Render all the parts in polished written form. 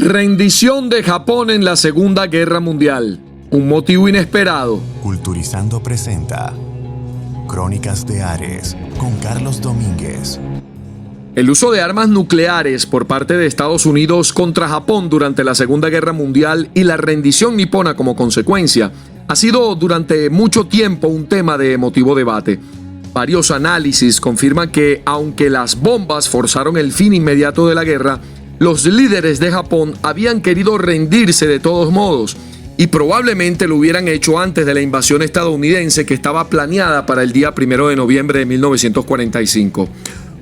Rendición de Japón en la Segunda Guerra Mundial. Un motivo inesperado. Culturizando presenta Crónicas de Ares con Carlos Domínguez. El uso de armas nucleares por parte de Estados Unidos contra Japón durante la Segunda Guerra Mundial y la rendición nipona como consecuencia ha sido durante mucho tiempo un tema de emotivo debate. Varios análisis confirman que, aunque las bombas forzaron el fin inmediato de la guerra, los líderes de Japón habían querido rendirse de todos modos y probablemente lo hubieran hecho antes de la invasión estadounidense que estaba planeada para el día 1 de noviembre de 1945.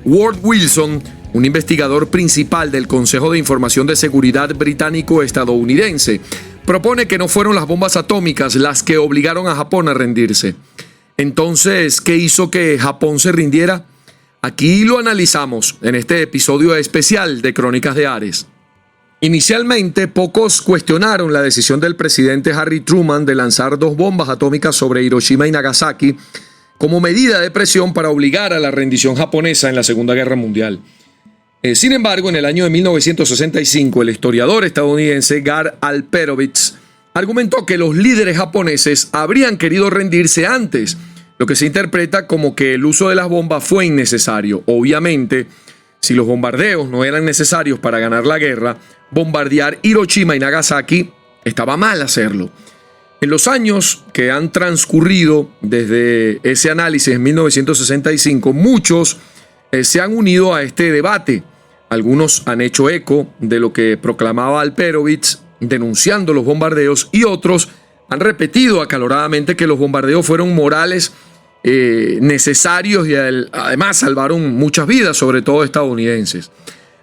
Ward Wilson, un investigador principal del Consejo de Información de Seguridad británico-estadounidense, propone que no fueron las bombas atómicas las que obligaron a Japón a rendirse. Entonces, ¿qué hizo que Japón se rindiera? Aquí lo analizamos en este episodio especial de Crónicas de Ares. Inicialmente, pocos cuestionaron la decisión del presidente Harry Truman de lanzar 2 bombas atómicas sobre Hiroshima y Nagasaki como medida de presión para obligar a la rendición japonesa en la Segunda Guerra Mundial. Sin embargo, en el año de 1965, el historiador estadounidense Gar Alperovitz argumentó que los líderes japoneses habrían querido rendirse antes, lo que se interpreta como que el uso de las bombas fue innecesario. Obviamente, si los bombardeos no eran necesarios para ganar la guerra, bombardear Hiroshima y Nagasaki estaba mal hacerlo. En los años que han transcurrido desde ese análisis en 1965, muchos se han unido a este debate. Algunos han hecho eco de lo que proclamaba Alperovitz, denunciando los bombardeos, y otros han repetido acaloradamente que los bombardeos fueron morales, necesarios y además salvaron muchas vidas, sobre todo estadounidenses.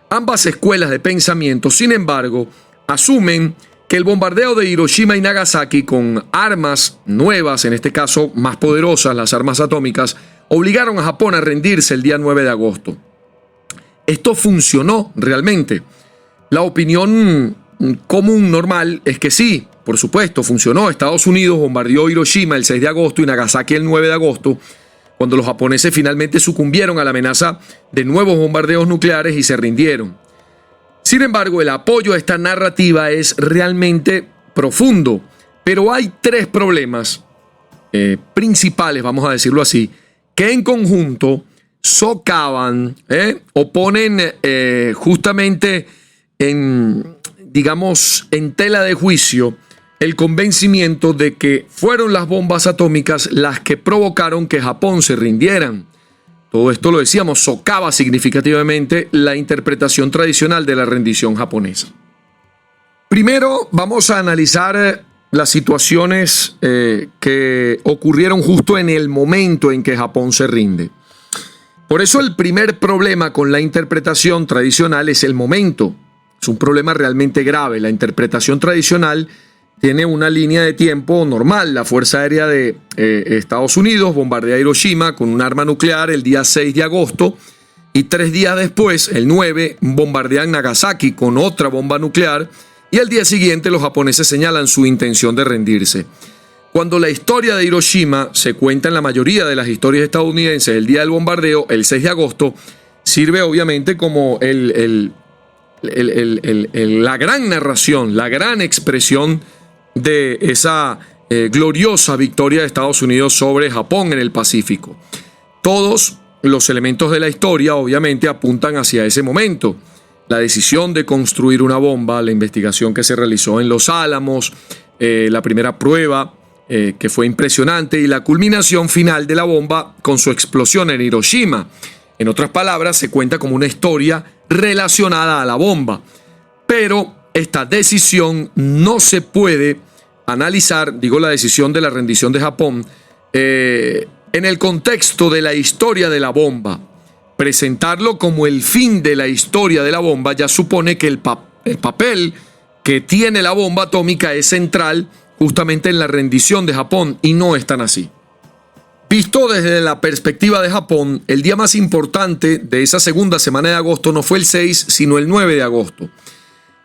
Ambas escuelas de pensamiento, sin embargo, asumen que el bombardeo de Hiroshima y Nagasaki con armas nuevas, en este caso más poderosas, las armas atómicas, obligaron a Japón a rendirse el día 9 de agosto. ¿Esto funcionó realmente? La opinión común normal es que sí, por supuesto, funcionó. Estados Unidos bombardeó Hiroshima el 6 de agosto y Nagasaki el 9 de agosto, cuando los japoneses finalmente sucumbieron a la amenaza de nuevos bombardeos nucleares y se rindieron. Sin embargo, el apoyo a esta narrativa es realmente profundo, pero hay 3 problemas principales, vamos a decirlo así, que en conjunto socavan o ponen justamente en tela de juicio el convencimiento de que fueron las bombas atómicas las que provocaron que Japón se rindieran. Todo esto, lo decíamos, socava significativamente la interpretación tradicional de la rendición japonesa. Primero, vamos a analizar las situaciones que ocurrieron justo en el momento en que Japón se rinde. Por eso el primer problema con la interpretación tradicional es el momento. Es un problema realmente grave. La interpretación tradicional tiene una línea de tiempo normal. La Fuerza Aérea de Estados Unidos bombardea Hiroshima con un arma nuclear el día 6 de agosto y 3 días después, el 9, bombardean Nagasaki con otra bomba nuclear y al día siguiente los japoneses señalan su intención de rendirse. Cuando la historia de Hiroshima se cuenta en la mayoría de las historias estadounidenses, el día del bombardeo, el 6 de agosto, sirve obviamente como la gran narración, la gran expresión de esa gloriosa victoria de Estados Unidos sobre Japón en el Pacífico. Todos los elementos de la historia obviamente apuntan hacia ese momento. La decisión de construir una bomba, la investigación que se realizó en Los Álamos, la primera prueba que fue impresionante y la culminación final de la bomba con su explosión en Hiroshima. En otras palabras, se cuenta como una historia relacionada a la bomba. Pero esta decisión no se puede analizar, la decisión de la rendición de Japón, en el contexto de la historia de la bomba. Presentarlo como el fin de la historia de la bomba ya supone que el papel que tiene la bomba atómica es central justamente en la rendición de Japón, y no es tan así. Visto desde la perspectiva de Japón, el día más importante de esa segunda semana de agosto no fue el 6, sino el 9 de agosto.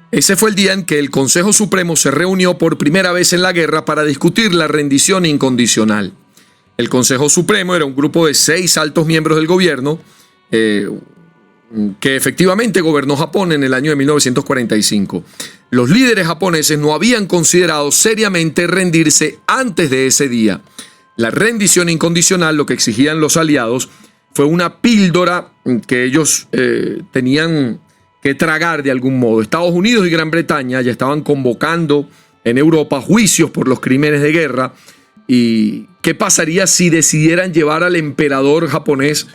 Ese fue el día en que el Consejo Supremo se reunió por primera vez en la guerra para discutir la rendición incondicional. El Consejo Supremo era un grupo de 6 altos miembros del gobierno, que efectivamente gobernó Japón en el año de 1945. Los líderes japoneses no habían considerado seriamente rendirse antes de ese día. La rendición incondicional, lo que exigían los aliados, fue una píldora que ellos tenían que tragar de algún modo. Estados Unidos y Gran Bretaña ya estaban convocando en Europa juicios por los crímenes de guerra. ¿Y qué pasaría si decidieran llevar al emperador japonés,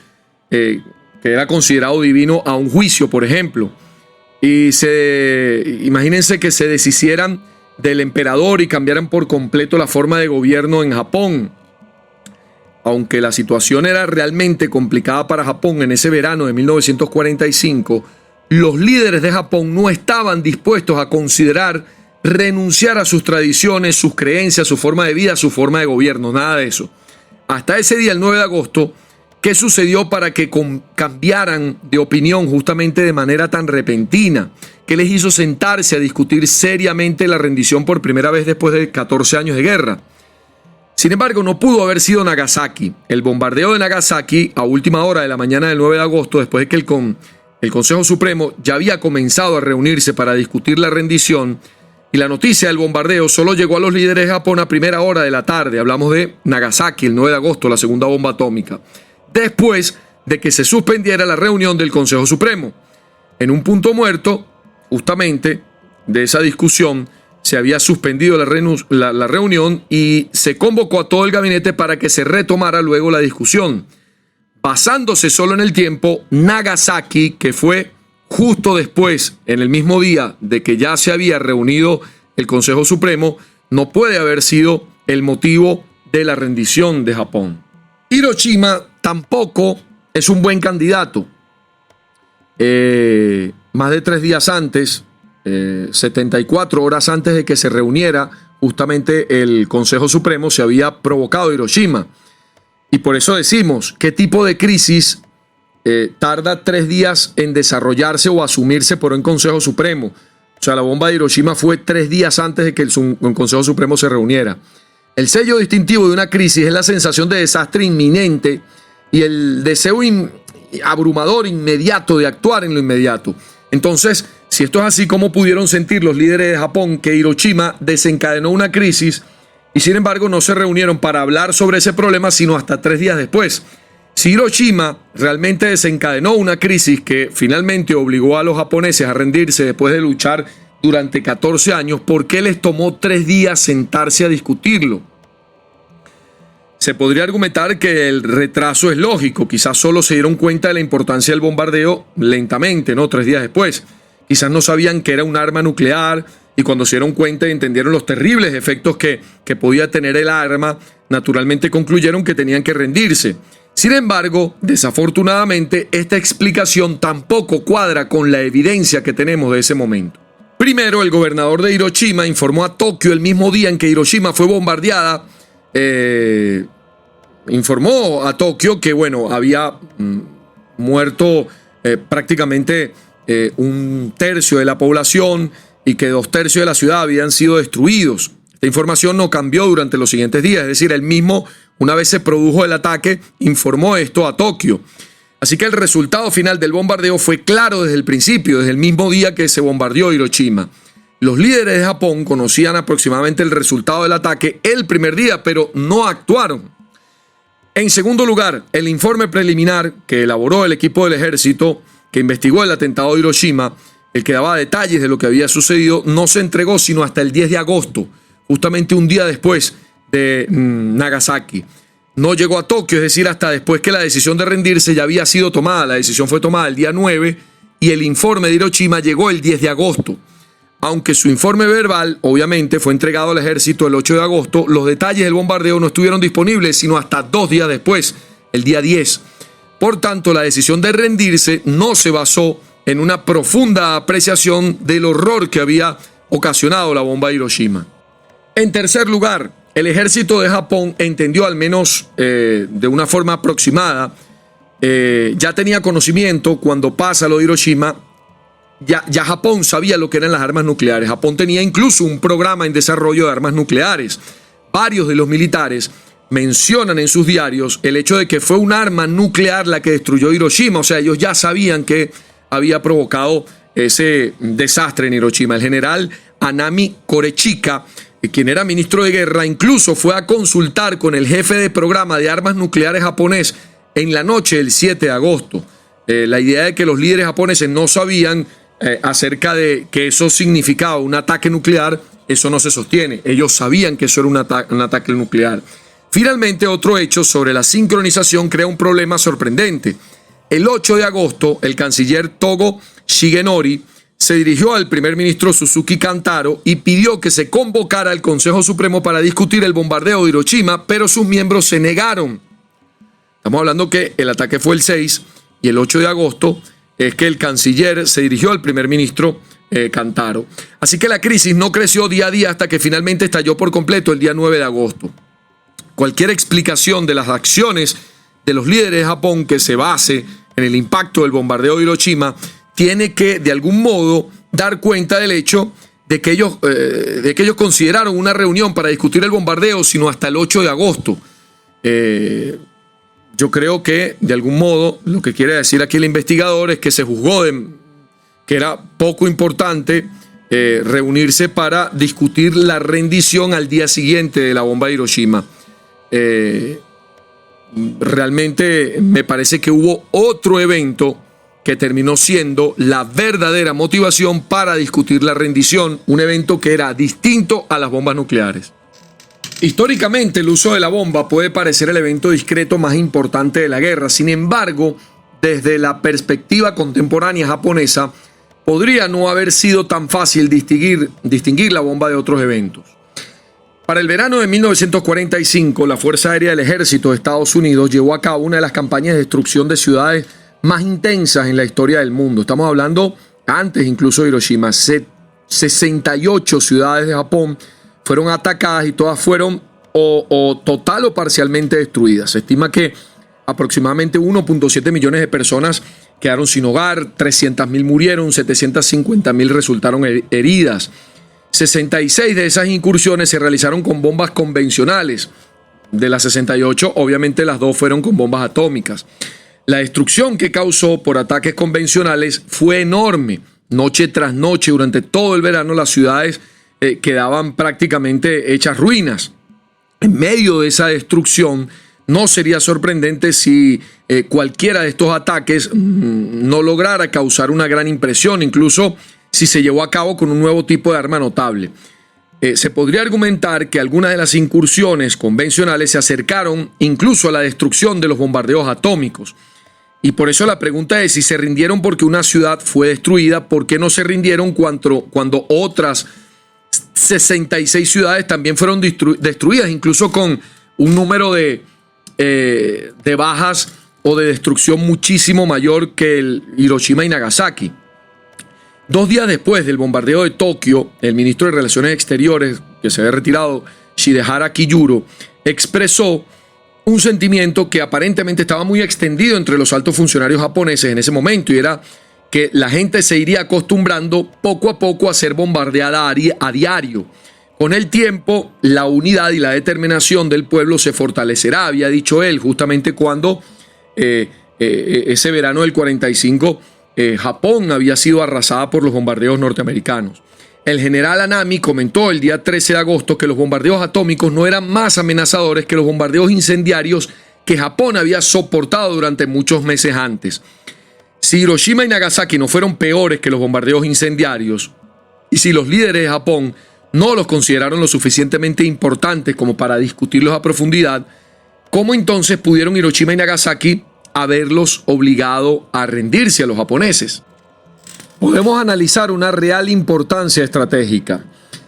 que era considerado divino, a un juicio, por ejemplo? Y imagínense que se deshicieran del emperador y cambiaran por completo la forma de gobierno en Japón. Aunque la situación era realmente complicada para Japón en ese verano de 1945, los líderes de Japón no estaban dispuestos a considerar renunciar a sus tradiciones, sus creencias, su forma de vida, su forma de gobierno, nada de eso. Hasta ese día, el 9 de agosto, ¿qué sucedió para que cambiaran de opinión justamente de manera tan repentina? ¿Qué les hizo sentarse a discutir seriamente la rendición por primera vez después de 14 años de guerra? Sin embargo, no pudo haber sido Nagasaki. El bombardeo de Nagasaki a última hora de la mañana del 9 de agosto, después de que el Consejo Supremo ya había comenzado a reunirse para discutir la rendición, y la noticia del bombardeo solo llegó a los líderes de Japón a primera hora de la tarde. Hablamos de Nagasaki, el 9 de agosto, la segunda bomba atómica, después de que se suspendiera la reunión del Consejo Supremo. En un punto muerto, justamente, de esa discusión, se había suspendido la reunión y se convocó a todo el gabinete para que se retomara luego la discusión. Basándose solo en el tiempo, Nagasaki, que fue justo después, en el mismo día de que ya se había reunido el Consejo Supremo, no puede haber sido el motivo de la rendición de Japón. Hiroshima tampoco es un buen candidato. Más de 3 días antes, 74 horas antes de que se reuniera justamente el Consejo Supremo, se había provocado Hiroshima. Y por eso decimos, ¿qué tipo de crisis tarda 3 días en desarrollarse o asumirse por un Consejo Supremo? O sea, la bomba de Hiroshima fue 3 días antes de que el Consejo Supremo se reuniera. El sello distintivo de una crisis es la sensación de desastre inminente y el deseo abrumador inmediato de actuar en lo inmediato. Entonces, si esto es así, ¿cómo pudieron sentir los líderes de Japón que Hiroshima desencadenó una crisis y sin embargo no se reunieron para hablar sobre ese problema sino hasta 3 días después? Si Hiroshima realmente desencadenó una crisis que finalmente obligó a los japoneses a rendirse después de luchar durante 14 años, ¿por qué les tomó 3 días sentarse a discutirlo? Se podría argumentar que el retraso es lógico, quizás solo se dieron cuenta de la importancia del bombardeo lentamente, ¿no? 3 días después. Quizás no sabían que era un arma nuclear y cuando se dieron cuenta y entendieron los terribles efectos que podía tener el arma, naturalmente concluyeron que tenían que rendirse. Sin embargo, desafortunadamente, esta explicación tampoco cuadra con la evidencia que tenemos de ese momento. Primero, el gobernador de Hiroshima informó a Tokio el mismo día en que Hiroshima fue bombardeada. Informó a Tokio que, había muerto prácticamente 1/3 de la población y que 2/3 de la ciudad habían sido destruidos. Esta información no cambió durante los siguientes días, es decir, él mismo, una vez se produjo el ataque, informó esto a Tokio. Así que el resultado final del bombardeo fue claro desde el principio, desde el mismo día que se bombardeó Hiroshima. Los líderes de Japón conocían aproximadamente el resultado del ataque el primer día, pero no actuaron. En segundo lugar, el informe preliminar que elaboró el equipo del ejército que investigó el atentado de Hiroshima, el que daba detalles de lo que había sucedido, no se entregó sino hasta el 10 de agosto, justamente un día después de Nagasaki. No llegó a Tokio, es decir, hasta después que la decisión de rendirse ya había sido tomada. La decisión fue tomada el día 9 y el informe de Hiroshima llegó el 10 de agosto. Aunque su informe verbal, obviamente, fue entregado al ejército el 8 de agosto, los detalles del bombardeo no estuvieron disponibles sino hasta 2 días después, el día 10. Por tanto, la decisión de rendirse no se basó en una profunda apreciación del horror que había ocasionado la bomba de Hiroshima. En tercer lugar, el ejército de Japón entendió, al menos de una forma aproximada, ya tenía conocimiento cuando pasa lo de Hiroshima. Ya Japón sabía lo que eran las armas nucleares. Japón tenía incluso un programa en desarrollo de armas nucleares. Varios de los militares mencionan en sus diarios el hecho de que fue un arma nuclear la que destruyó Hiroshima. O sea, ellos ya sabían que había provocado ese desastre en Hiroshima. El general Hanami Korechika, quien era ministro de guerra, incluso fue a consultar con el jefe de programa de armas nucleares japonés en la noche del 7 de agosto. La idea de que los líderes japoneses no sabían acerca de que eso significaba un ataque nuclear, eso no se sostiene. Ellos sabían que eso era un ataque nuclear. Finalmente, otro hecho sobre la sincronización crea un problema sorprendente. El 8 de agosto, el canciller Togo Shigenori se dirigió al primer ministro Suzuki Kantaro y pidió que se convocara al Consejo Supremo para discutir el bombardeo de Hiroshima, pero sus miembros se negaron. Estamos hablando que el ataque fue el 6 y el 8 de agosto es que el canciller se dirigió al primer ministro Kantaro. Así que la crisis no creció día a día hasta que finalmente estalló por completo el día 9 de agosto. Cualquier explicación de las acciones de los líderes de Japón que se base en el impacto del bombardeo de Hiroshima tiene que, de algún modo, dar cuenta del hecho de que ellos consideraron una reunión para discutir el bombardeo, sino hasta el 8 de agosto. Yo creo que, de algún modo, lo que quiere decir aquí el investigador es que se juzgó que era poco importante reunirse para discutir la rendición al día siguiente de la bomba de Hiroshima. Realmente me parece que hubo otro evento que terminó siendo la verdadera motivación para discutir la rendición, un evento que era distinto a las bombas nucleares. Históricamente, el uso de la bomba puede parecer el evento discreto más importante de la guerra. Sin embargo, desde la perspectiva contemporánea japonesa, podría no haber sido tan fácil distinguir la bomba de otros eventos. Para el verano de 1945, la Fuerza Aérea del Ejército de Estados Unidos llevó a cabo una de las campañas de destrucción de ciudades más intensas en la historia del mundo. Estamos hablando antes incluso de Hiroshima. 68 ciudades de Japón fueron atacadas y todas fueron o total o parcialmente destruidas. Se estima que aproximadamente 1.7 millones de personas quedaron sin hogar, 300.000 murieron, 750.000 resultaron heridas. 66 de esas incursiones se realizaron con bombas convencionales. De las 68, obviamente las 2 fueron con bombas atómicas. La destrucción que causó por ataques convencionales fue enorme. Noche tras noche, durante todo el verano, las ciudades quedaban prácticamente hechas ruinas. En medio de esa destrucción, no sería sorprendente si cualquiera de estos ataques no lograra causar una gran impresión, incluso si se llevó a cabo con un nuevo tipo de arma notable. Se podría argumentar que algunas de las incursiones convencionales se acercaron incluso a la destrucción de los bombardeos atómicos. Y por eso la pregunta es, si se rindieron porque una ciudad fue destruida, ¿por qué no se rindieron cuando otras 66 ciudades también fueron destruidas, incluso con un número de bajas o de destrucción muchísimo mayor que el Hiroshima y Nagasaki? 2 días después del bombardeo de Tokio, el ministro de Relaciones Exteriores, que se había retirado, Shidehara Kiyuro, expresó un sentimiento que aparentemente estaba muy extendido entre los altos funcionarios japoneses en ese momento, y era que la gente se iría acostumbrando poco a poco a ser bombardeada a diario. Con el tiempo, la unidad y la determinación del pueblo se fortalecerá, había dicho él, justamente cuando ese verano del 45 Japón había sido arrasada por los bombardeos norteamericanos. El general Hanami comentó el día 13 de agosto que los bombardeos atómicos no eran más amenazadores que los bombardeos incendiarios que Japón había soportado durante muchos meses antes. Si Hiroshima y Nagasaki no fueron peores que los bombardeos incendiarios, y si los líderes de Japón no los consideraron lo suficientemente importantes como para discutirlos a profundidad, ¿cómo entonces pudieron Hiroshima y Nagasaki haberlos obligado a rendirse a los japoneses? Podemos analizar una real importancia estratégica.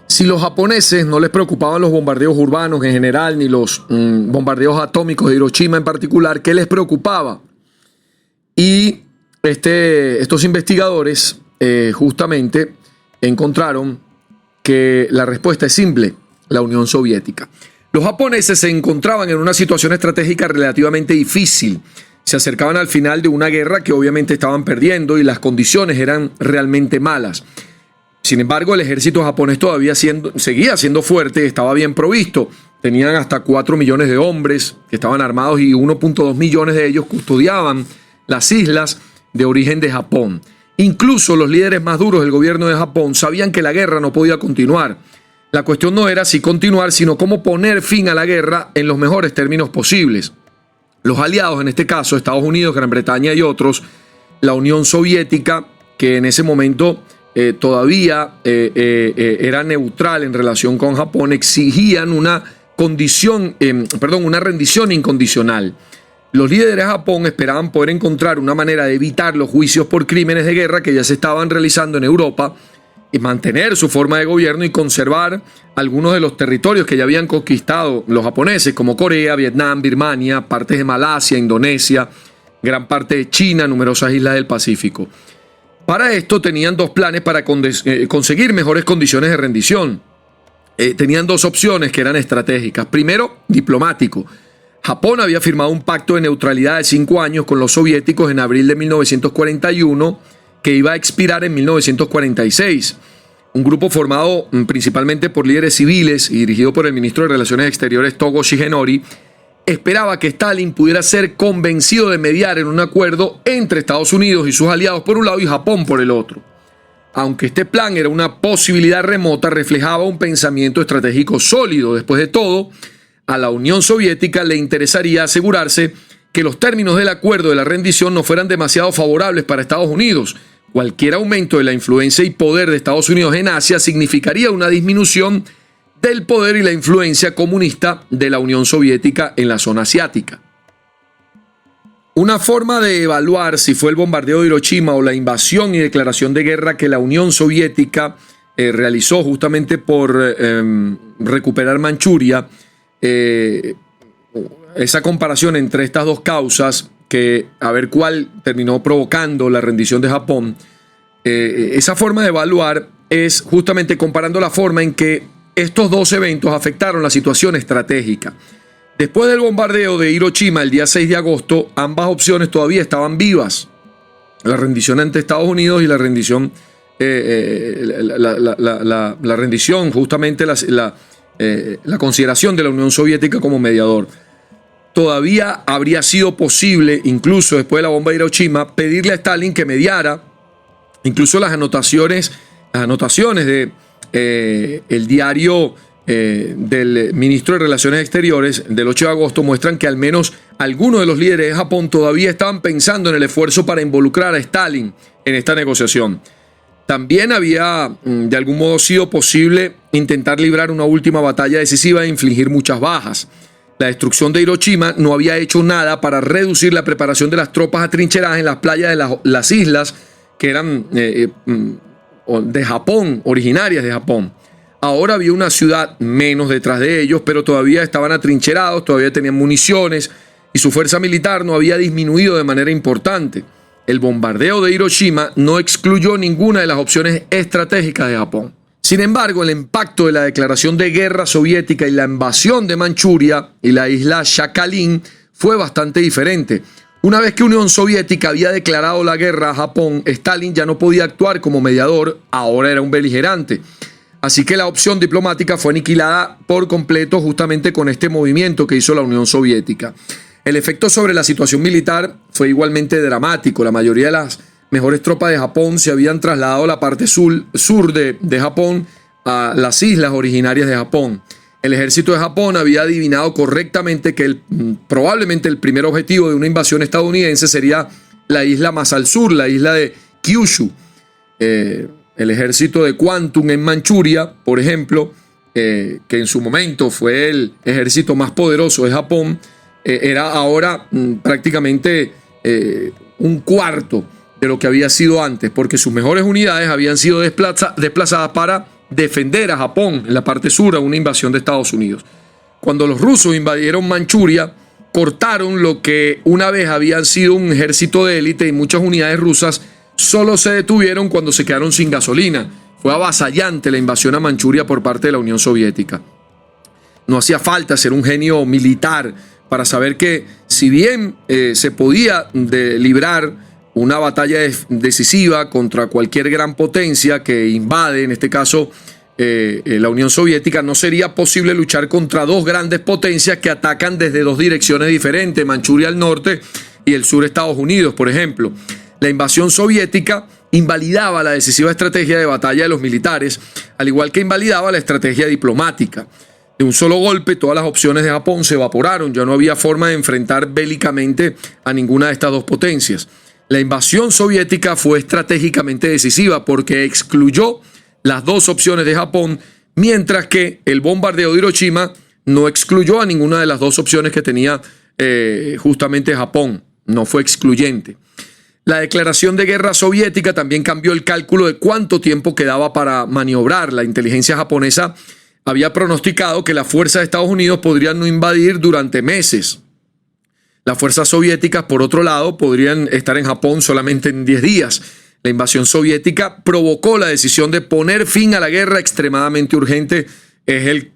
Si los japoneses no les preocupaban los bombardeos urbanos en general, ni los bombardeos atómicos de Hiroshima en particular, ¿qué les preocupaba? Y estos investigadores justamente encontraron que la respuesta es simple: la Unión Soviética. Los japoneses se encontraban en una situación estratégica relativamente difícil. Se acercaban al final de una guerra que obviamente estaban perdiendo y las condiciones eran realmente malas. Sin embargo, el ejército japonés todavía seguía siendo fuerte, estaba bien provisto. tenían hasta 4 millones de hombres que estaban armados y 1.2 millones de ellos custodiaban las islas de origen de Japón. Incluso los líderes más duros del gobierno de Japón sabían que la guerra no podía continuar. La cuestión no era si continuar, sino cómo poner fin a la guerra en los mejores términos posibles. Los aliados, en este caso Estados Unidos, Gran Bretaña y otros, la Unión Soviética, que en ese momento todavía era neutral en relación con Japón, exigían una rendición incondicional. Los líderes de Japón esperaban poder encontrar una manera de evitar los juicios por crímenes de guerra que ya se estaban realizando en Europa y mantener su forma de gobierno y conservar algunos de los territorios que ya habían conquistado los japoneses, como Corea, Vietnam, Birmania, partes de Malasia, Indonesia, gran parte de China, numerosas islas del Pacífico. Para esto tenían dos planes para conseguir mejores condiciones de rendición. Tenían dos opciones que eran estratégicas. Primero, diplomático. Japón había firmado un pacto de neutralidad de 5 años con los soviéticos en abril de 1941 que iba a expirar en 1946. Un grupo formado principalmente por líderes civiles y dirigido por el ministro de Relaciones Exteriores Togo Shigenori esperaba que Stalin pudiera ser convencido de mediar en un acuerdo entre Estados Unidos y sus aliados por un lado y Japón por el otro. Aunque este plan era una posibilidad remota, reflejaba un pensamiento estratégico sólido. Después de todo, a la Unión Soviética le interesaría asegurarse que los términos del acuerdo de la rendición no fueran demasiado favorables para Estados Unidos. Cualquier aumento de la influencia y poder de Estados Unidos en Asia significaría una disminución del poder y la influencia comunista de la Unión Soviética en la zona asiática. Una forma de evaluar si fue el bombardeo de Hiroshima o la invasión y declaración de guerra que la Unión Soviética realizó justamente por recuperar Manchuria, esa comparación entre estas dos causas, que a ver cuál terminó provocando la rendición de Japón, esa forma de evaluar es justamente comparando la forma en que estos dos eventos afectaron la situación estratégica. Después del bombardeo de Hiroshima el día 6 de agosto, ambas opciones todavía estaban vivas. La rendición ante Estados Unidos y la rendición, la rendición, justamente la consideración de la Unión Soviética como mediador. Todavía habría sido posible, incluso después de la bomba de Hiroshima, pedirle a Stalin que mediara. Incluso las anotaciones de el diario del ministro de Relaciones Exteriores del 8 de agosto muestran que al menos algunos de los líderes de Japón todavía estaban pensando en el esfuerzo para involucrar a Stalin en esta negociación. También había de algún modo sido posible intentar librar una última batalla decisiva e infligir muchas bajas. La destrucción de Hiroshima no había hecho nada para reducir la preparación de las tropas atrincheradas en las playas de las islas que eran de Japón, originarias de Japón. Ahora había una ciudad menos detrás de ellos, pero todavía estaban atrincherados, todavía tenían municiones y su fuerza militar no había disminuido de manera importante. El bombardeo de Hiroshima no excluyó ninguna de las opciones estratégicas de Japón. Sin embargo, el impacto de la declaración de guerra soviética y la invasión de Manchuria y la isla Sakhalin fue bastante diferente. Una vez que Unión Soviética había declarado la guerra a Japón, Stalin ya no podía actuar como mediador, ahora era un beligerante. Así que la opción diplomática fue aniquilada por completo justamente con este movimiento que hizo la Unión Soviética. El efecto sobre la situación militar fue igualmente dramático. La mayoría de las mejores tropas de Japón se habían trasladado a la parte sur de Japón, a las islas originarias de Japón. El ejército de Japón había adivinado correctamente que probablemente el primer objetivo de una invasión estadounidense sería la isla más al sur, la isla de Kyushu. El ejército de Kwantung en Manchuria, por ejemplo, que en su momento fue el ejército más poderoso de Japón, era ahora prácticamente un cuarto de lo que había sido antes, porque sus mejores unidades habían sido desplazadas para defender a Japón en la parte sur a una invasión de Estados Unidos. Cuando los rusos invadieron Manchuria, cortaron lo que una vez habían sido un ejército de élite y muchas unidades rusas solo se detuvieron cuando se quedaron sin gasolina. Fue avasallante la invasión a Manchuria por parte de la Unión Soviética. No hacía falta ser un genio militar para saber que si bien se podía librar una batalla decisiva contra cualquier gran potencia que invade, en este caso la Unión Soviética, no sería posible luchar contra dos grandes potencias que atacan desde dos direcciones diferentes, Manchuria al norte y el sur Estados Unidos, por ejemplo. La invasión soviética invalidaba la decisiva estrategia de batalla de los militares, al igual que invalidaba la estrategia diplomática. De un solo golpe, todas las opciones de Japón se evaporaron, ya no había forma de enfrentar bélicamente a ninguna de estas dos potencias. La invasión soviética fue estratégicamente decisiva porque excluyó las dos opciones de Japón, mientras que el bombardeo de Hiroshima no excluyó a ninguna de las dos opciones que tenía justamente Japón, no fue excluyente. La declaración de guerra soviética también cambió el cálculo de cuánto tiempo quedaba para maniobrar. La inteligencia japonesa había pronosticado que las fuerzas de Estados Unidos podrían no invadir durante meses. Las fuerzas soviéticas, por otro lado, podrían estar en Japón solamente en 10 días. La invasión soviética provocó la decisión de poner fin a la guerra extremadamente urgente. Es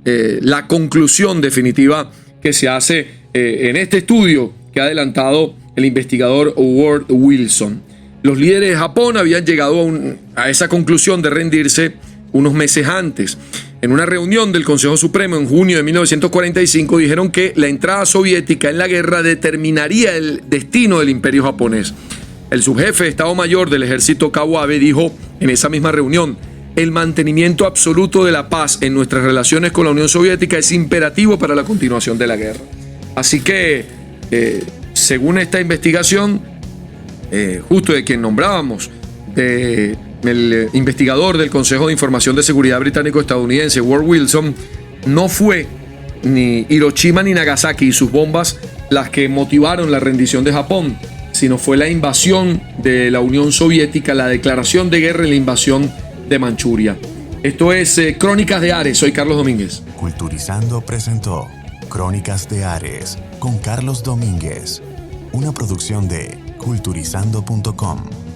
la conclusión definitiva que se hace en este estudio que ha adelantado el investigador Howard Wilson. Los líderes de Japón habían llegado a esa conclusión de rendirse unos meses antes. En una reunión del Consejo Supremo en junio de 1945 dijeron que la entrada soviética en la guerra determinaría el destino del imperio japonés. El subjefe de Estado Mayor del ejército Kawabe dijo en esa misma reunión: el mantenimiento absoluto de la paz en nuestras relaciones con la Unión Soviética es imperativo para la continuación de la guerra. Así que, según esta investigación, justo de quien nombrábamos, el investigador del Consejo de Información de Seguridad británico-estadounidense, Howard Wilson, no fue ni Hiroshima ni Nagasaki y sus bombas las que motivaron la rendición de Japón, sino fue la invasión de la Unión Soviética, la declaración de guerra y la invasión de Manchuria. Esto es Crónicas de Ares, soy Carlos Domínguez. Culturizando presentó Crónicas de Ares con Carlos Domínguez, una producción de culturizando.com.